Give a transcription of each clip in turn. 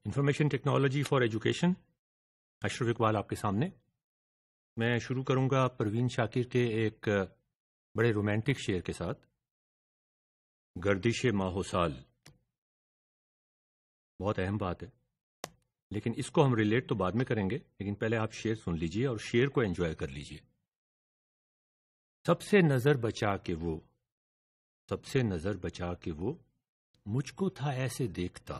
Information technology for education, اشرف اقبال آپ کے سامنے۔ میں شروع کروں گا پروین شاکر کے ایک بڑے رومانٹک شعر کے ساتھ، گردش ماہ و سال۔ بہت اہم بات ہے، لیکن اس کو ہم ریلیٹ تو بعد میں کریں گے، لیکن پہلے آپ شعر سن لیجئے اور شعر کو انجوائے کر لیجئے۔ سب سے نظر بچا کے وہ، سب سے نظر بچا کے وہ مجھ کو تھا ایسے دیکھتا،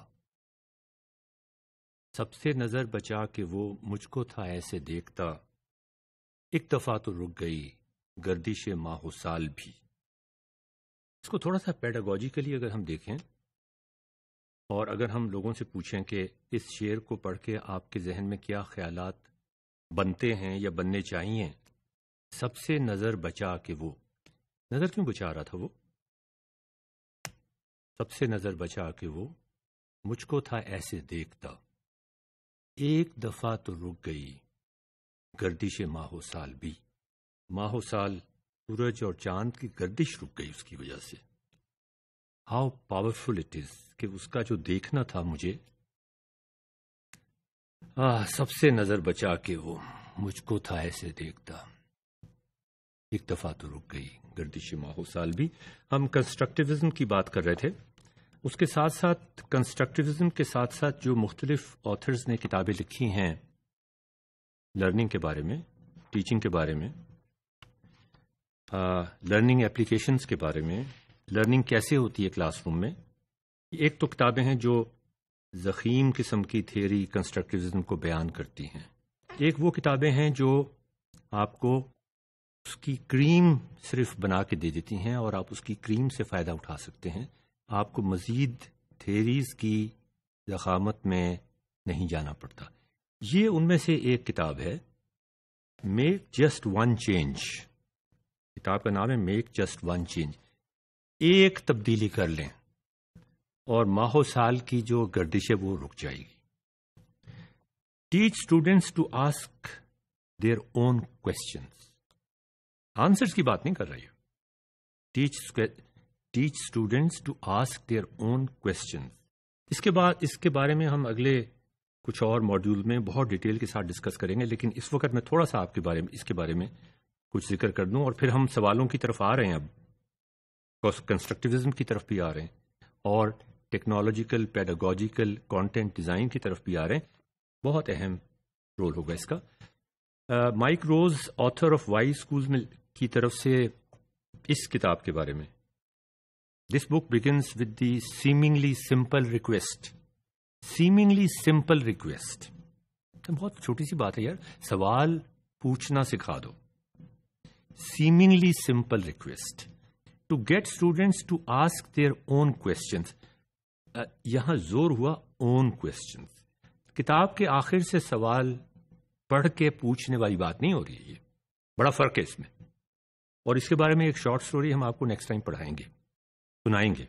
سب سے نظر بچا کے وہ مجھ کو تھا ایسے دیکھتا، ایک دفعہ تو رک گئی گردش ماہ و سال بھی۔ اس کو تھوڑا سا پیڈاگوجیکلی اگر ہم دیکھیں اور اگر ہم لوگوں سے پوچھیں کہ اس شعر کو پڑھ کے آپ کے ذہن میں کیا خیالات بنتے ہیں یا بننے چاہیے، سب سے نظر بچا کے وہ، نظر کیوں بچا رہا تھا وہ؟ سب سے نظر بچا کے وہ مجھ کو تھا ایسے دیکھتا، ایک دفعہ تو رک گئی گردش ماہ و سال بھی۔ ماہ و سال، سورج اور چاند کی گردش رک گئی اس کی وجہ سے۔ ہاؤ پاورفل اٹ از کہ اس کا جو دیکھنا تھا مجھے، سب سے نظر بچا کے وہ مجھ کو تھا ایسے دیکھتا، ایک دفعہ تو رک گئی گردش ماہ و سال بھی۔ ہم کنسٹرکٹیوزم کی بات کر رہے تھے، اس کے ساتھ ساتھ کنسٹرکٹیوزم کے ساتھ ساتھ جو مختلف آتھرز نے کتابیں لکھی ہیں لرننگ کے بارے میں، ٹیچنگ کے بارے میں، لرننگ اپلیکیشنز کے بارے میں، لرننگ کیسے ہوتی ہے کلاس روم میں۔ ایک تو کتابیں ہیں جو ضخیم قسم کی تھیوری کنسٹرکٹیوزم کو بیان کرتی ہیں، ایک وہ کتابیں ہیں جو آپ کو اس کی کریم صرف بنا کے دے دیتی ہیں اور آپ اس کی کریم سے فائدہ اٹھا سکتے ہیں، آپ کو مزید تھیریز کی ضخامت میں نہیں جانا پڑتا۔ یہ ان میں سے ایک کتاب ہے، میک جسٹ ون چینج۔ کتاب کا نام ہے میک جسٹ ون چینج، ایک تبدیلی کر لیں اور ماہ و سال کی جو گردش ہے وہ رک جائے گی۔ Teach students to ask their own questions, answers کی بات نہیں کر رہی ہے، teach students to ask their own questions. اس کے بعد اس کے بارے میں ہم اگلے کچھ اور ماڈیول میں بہت ڈیٹیل کے ساتھ ڈسکس کریں گے، لیکن اس وقت میں تھوڑا سا آپ کے بارے میں اس کے بارے میں کچھ ذکر کر دوں، اور پھر ہم سوالوں کی طرف آ رہے ہیں، اب کنسٹرکٹیوزم کی طرف بھی آ رہے ہیں اور ٹیکنالوجیکل پیڈاگوجیکل کانٹینٹ ڈیزائن کی طرف بھی آ رہے ہیں۔ بہت اہم رول ہوگا اس کا۔ Mike Rose, author of why schools میں کی طرف سے اس کتاب کے بارے میں، this book begins with the seemingly simple request, seemingly simple request, بہت چھوٹی سی بات ہے یار، سوال پوچھنا سکھا دو۔ Seemingly simple request to get students to ask their own questions, یہاں زور ہوا اون کوشچنس۔ کتاب کے آخر سے سوال پڑھ کے پوچھنے والی بات نہیں ہو رہی ہے، یہ بڑا فرق ہے اس میں، اور اس کے بارے میں ایک شارٹ سٹوری ہم آپ کو نیکسٹ ٹائم پڑھائیں گے، سنائیں گے۔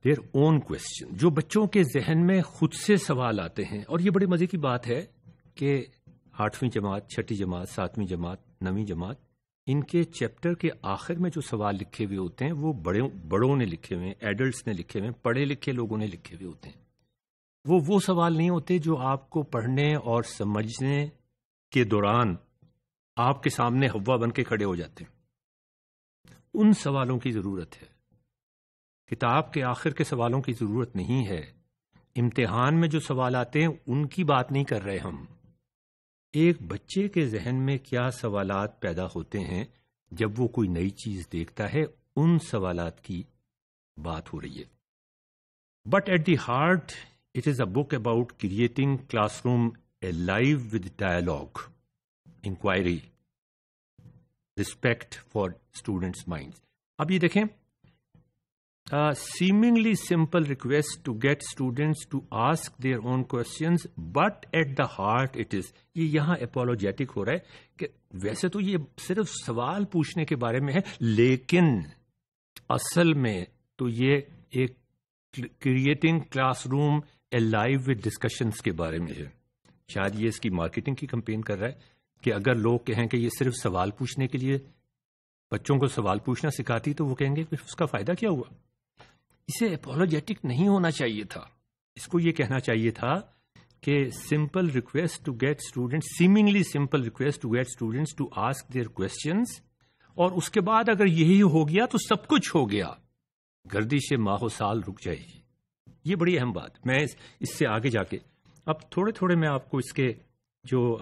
دیئر اون کوشچن، جو بچوں کے ذہن میں خود سے سوال آتے ہیں، اور یہ بڑے مزے کی بات ہے کہ 8ویں جماعت، 6ٹھی جماعت، 7ویں جماعت، 9ویں جماعت، ان کے چیپٹر کے آخر میں جو سوال لکھے ہوئے ہوتے ہیں وہ بڑوں نے لکھے ہوئے ہیں، ایڈلٹس نے لکھے ہوئے ہیں، پڑھے لکھے لوگوں نے لکھے ہوئے ہوتے ہیں۔ وہ سوال نہیں ہوتے جو آپ کو پڑھنے اور سمجھنے کے دوران آپ کے سامنے ہوا بن کے کھڑے ہو جاتے ہیں۔ ان سوالوں کی ضرورت ہے، کتاب کے آخر کے سوالوں کی ضرورت نہیں ہے۔ امتحان میں جو سوال آتے ہیں ان کی بات نہیں کر رہے ہم، ایک بچے کے ذہن میں کیا سوالات پیدا ہوتے ہیں جب وہ کوئی نئی چیز دیکھتا ہے، ان سوالات کی بات ہو رہی ہے۔ But at the heart it is a book about creating classroom alive with dialogue, inquiry, respect for students minds. اب یہ دیکھیں، seemingly simple request to get students to ask their own questions, but at the heart it is، یہ یہاں apologetic ہو رہا ہے کہ ویسے تو یہ صرف سوال پوچھنے کے بارے میں ہے، لیکن اصل میں تو یہ ایک creating classroom alive with discussions کے بارے میں ہے۔ شاید یہ اس کی مارکیٹنگ کی کمپین کر رہا ہے کہ اگر لوگ کہیں کہ یہ صرف سوال پوچھنے کے لیے بچوں کو سوال پوچھنا سکھاتی تو وہ کہیں گے کہ اس کا فائدہ کیا ہوا؟ اسے اپولوجیٹک نہیں ہونا چاہیے تھا، اس کو یہ کہنا چاہیے تھا کہ simple request to get students, seemingly simple request to get students to ask their questions, اور اس کے بعد اگر یہی ہو گیا تو سب کچھ ہو گیا، گردش ماہ و سال رک جائے گی. یہ بڑی اہم بات. میں اس سے آگے جا کے اب تھوڑے تھوڑے میں آپ کو اس کے جو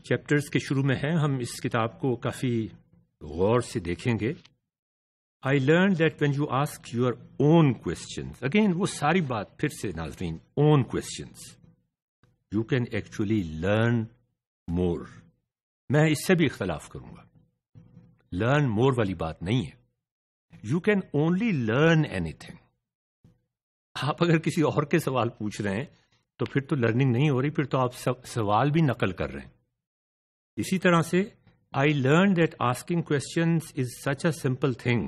چیپٹرز کے شروع میں ہیں، ہم اس کتاب کو کافی غور سے دیکھیں گے. I learned that when you ask your own questions, again وہ ساری بات پھر سے ناظرین، own questions, you can actually learn more. میں اس سے بھی اختلاف کروں گا. learn more والی بات نہیں ہے. You can only learn anything. آپ اگر کسی اور کے سوال پوچھ رہے ہیں تو پھر تو لرننگ نہیں ہو رہی، پھر تو آپ سوال بھی نقل کر رہے ہیں. اسی طرح سے I learned that asking questions is such a simple thing,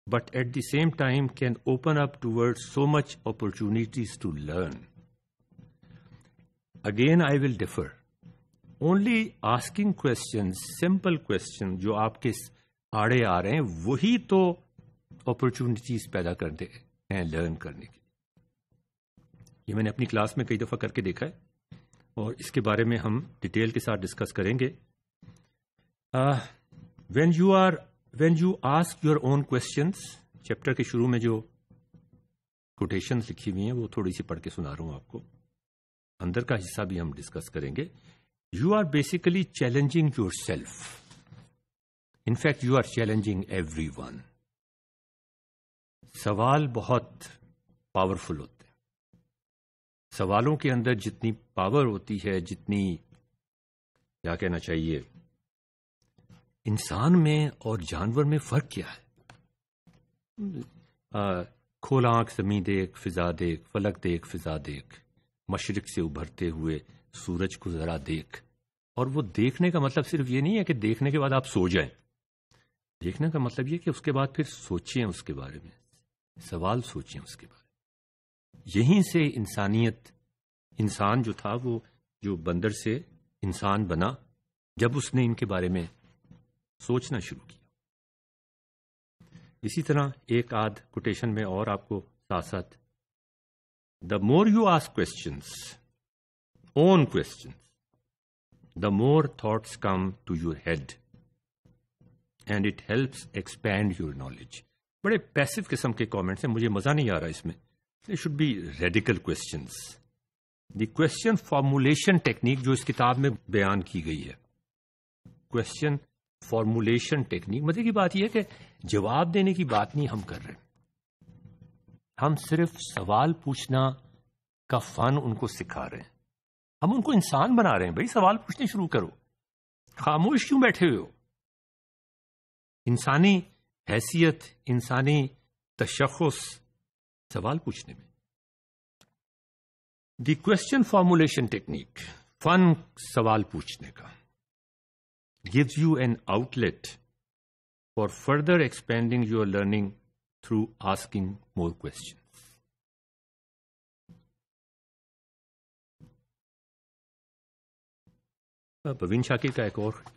but at the same time can open up towards so much opportunities to learn. Again, I will differ. Only asking questions, simple questions جو آپ کے آڑے آ رہے ہیں، وہی تو opportunities پیدا کرتے ہیں لرن کرنے کی. یہ میں نے اپنی کلاس میں کئی دفعہ کر کے دیکھا ہے، اور اس کے بارے میں ہم ڈیٹیل کے ساتھ ڈسکس کریں گے. When you ask your own questions، chapter کے شروع میں جو کوٹیشنز لکھی ہوئی ہیں وہ تھوڑی سی پڑھ کے سنا رہا ہوں آپ کو. اندر کا حصہ بھی ہم ڈسکس کریں گے. You are basically challenging yourself. In fact, you are challenging everyone. سوال بہت پاورفل ہوتے ہیں. سوالوں کے اندر جتنی پاور ہوتی ہے، جتنی کیا کہنا چاہیے، انسان میں اور جانور میں فرق کیا ہے؟ کھول آنکھ زمیں دیکھ، فضا دیکھ، فلک دیکھ، فضا دیکھ، مشرق سے ابھرتے ہوئے سورج کو ذرا دیکھ. اور وہ دیکھنے کا مطلب صرف یہ نہیں ہے کہ دیکھنے کے بعد آپ سو جائیں. دیکھنے کا مطلب یہ کہ اس کے بعد پھر سوچیں اس کے بارے میں، سوال سوچیں اس کے بارے میں. یہیں سے انسانیت، انسان جو تھا وہ جو بندر سے انسان بنا جب اس نے ان کے بارے میں سوچنا شروع کیا. اسی طرح ایک آدھ کوٹیشن میں اور آپ کو ساتھ ساتھ، the more you ask questions, own questions, the more thoughts come to your head and it helps expand your knowledge. بڑے پیسو قسم کے کامنٹس ہیں، مجھے مزہ نہیں آ رہا اس میں. They should be radical questions. The question formulation technique جو اس کتاب میں بیان کی گئی ہے، کوشچن فارمولیشن ٹیکنیک، مزے کی بات یہ ہے کہ جواب دینے کی بات نہیں ہم کر رہے، ہم صرف سوال پوچھنا کا فن ان کو سکھا رہے ہیں. ہم ان کو انسان بنا رہے ہیں. بھائی سوال پوچھنے شروع کرو، خاموش کیوں بیٹھے ہوئے ہو؟ انسانی حیثیت، انسانی تشخص سوال پوچھنے میں. دی کوشچن فارمولیشن ٹیکنیک، فن سوال پوچھنے کا، gives you an outlet for further expanding your learning through asking more questions. Parveen Shakir کا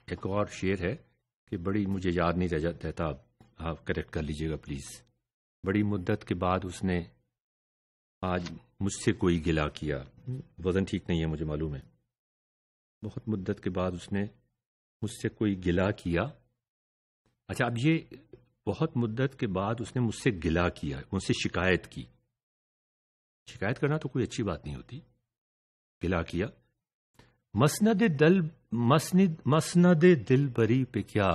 ایک اور شعر ہے کہ بڑی مجھے یاد نہیں رہتا، آپ کریکٹ کر لیجئے گا پلیز. بڑی مدت کے بعد اس نے آج مجھ سے کوئی گلا کیا. وزن ٹھیک نہیں ہے مجھے معلوم ہے. بہت مدت کے بعد اس نے مجھ سے کوئی گلا کیا. اچھا، اب یہ بہت مدت کے بعد اس نے مجھ سے گلا کیا، مجھ سے شکایت کی. شکایت کرنا تو کوئی اچھی بات نہیں ہوتی. گلا کیا. مسند دل بری پہ کیا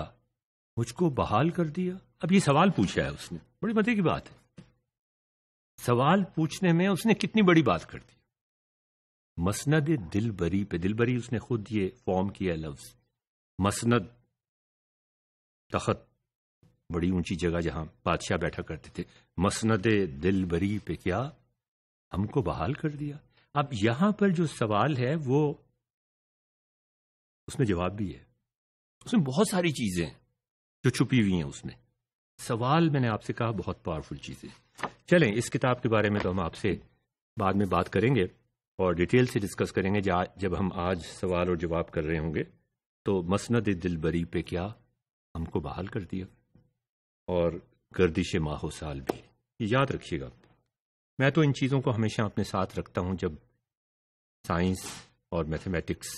مجھ کو بحال کر دیا. اب یہ سوال پوچھا ہے اس نے، بڑی مزے کی بات ہے. سوال پوچھنے میں اس نے کتنی بڑی بات کر دی. مسند دل بری پہ، دل بری اس نے خود یہ فارم کیا لفظ. مسند تخت، بڑی اونچی جگہ جہاں بادشاہ بیٹھا کرتے تھے. مسند دل بری پہ کیا ہم کو بحال کر دیا. اب یہاں پر جو سوال ہے وہ اس میں جواب بھی ہے. اس میں بہت ساری چیزیں جو چھپی ہوئی ہیں اس میں. سوال میں نے آپ سے کہا بہت پاورفل چیزیں. چلیں اس کتاب کے بارے میں تو ہم آپ سے بعد میں بات کریں گے اور ڈیٹیل سے ڈسکس کریں گے جب ہم آج سوال اور جواب کر رہے ہوں گے. تو مسند دل بری پہ کیا ہم کو بحال کر دیا، اور گردش ماہ و سال بھی. یہ یاد رکھیے گا. میں تو ان چیزوں کو ہمیشہ اپنے ساتھ رکھتا ہوں جب سائنس اور میتھمیٹکس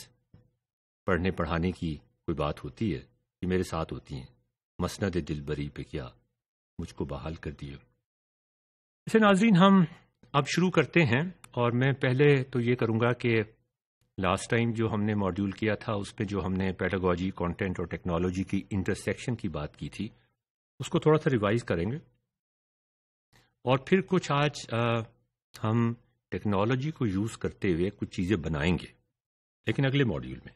پڑھنے پڑھانے کی کوئی بات ہوتی ہے، یہ میرے ساتھ ہوتی ہیں. مسند دل بری پہ کیا مجھ کو بحال کر دیے. اسے ناظرین ہم اب شروع کرتے ہیں، اور میں پہلے تو یہ کروں گا کہ لاسٹ ٹائم جو ہم نے ماڈیول کیا تھا اس پہ جو ہم نے پیڈاگوجی، کانٹینٹ اور ٹیکنالوجی کی انٹرسیکشن کی بات کی تھی اس کو تھوڑا سا ریوائز کریں گے، اور پھر کچھ آج ہم ٹیکنالوجی کو یوز کرتے ہوئے کچھ چیزیں بنائیں گے، لیکن اگلے ماڈیول میں.